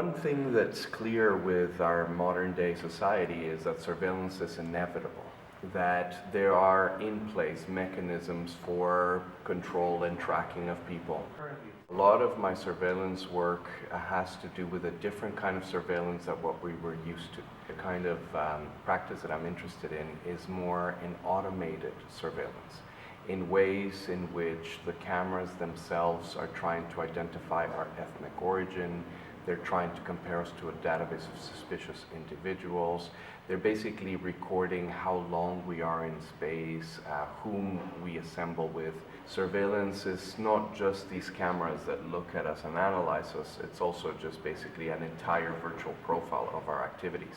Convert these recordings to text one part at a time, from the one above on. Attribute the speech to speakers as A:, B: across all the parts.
A: One thing that's clear with our modern day society is that surveillance is inevitable, that there are in place mechanisms for control and tracking of people. A lot of my surveillance work has to do with a different kind of surveillance than what we were used to. The kind of practice that I'm interested in is more in automated surveillance, in ways in which the cameras themselves are trying to identify our ethnic origin. They're trying to compare us to a database of suspicious individuals. They're basically recording how long we are in space, whom we assemble with. Surveillance is not just these cameras that look at us and analyze us, it's also just basically an entire virtual profile of our activities.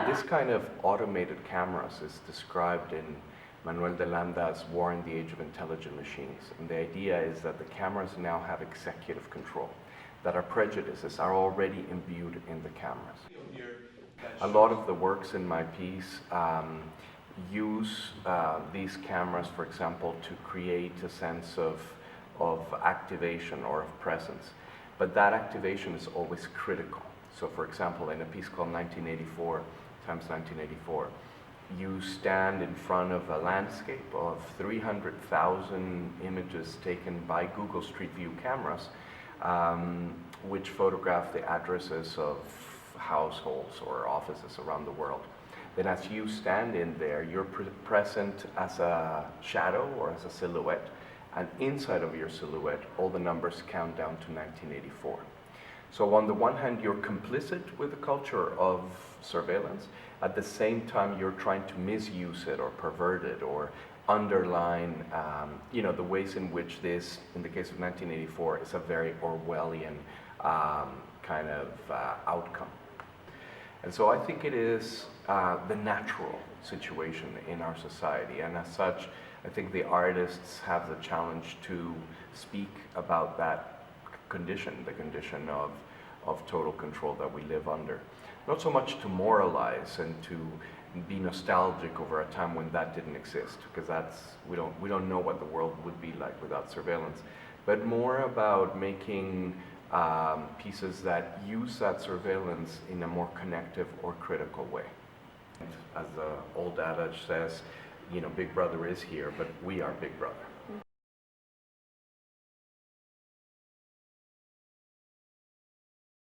A: This kind of automated cameras is described in Manuel de Landa's War in the Age of Intelligent Machines. And the idea is that the cameras now have executive control, that our prejudices are already imbued in the cameras. A lot of the works in my piece use these cameras, for example, to create a sense of activation or of presence. But that activation is always critical. So for example, in a piece called 1984 times 1984, you stand in front of a landscape of 300,000 images taken by Google Street View cameras, which photograph the addresses of households or offices around the world. Then as you stand in there, you're present as a shadow or as a silhouette, and inside of your silhouette, all the numbers count down to 1984. So on the one hand, you're complicit with the culture of surveillance. At the same time, you're trying to misuse it or pervert it or underline, the ways in which this, in the case of 1984, is a very Orwellian kind of outcome. And so I think it is the natural situation in our society. And as such, I think the artists have the challenge to speak about that condition, the condition of total control that we live under. Not so much to moralize and to be nostalgic over a time when that didn't exist, because we don't know what the world would be like without surveillance, but more about making pieces that use that surveillance in a more connective or critical way. As the old adage says, Big Brother is here, but we are Big Brother.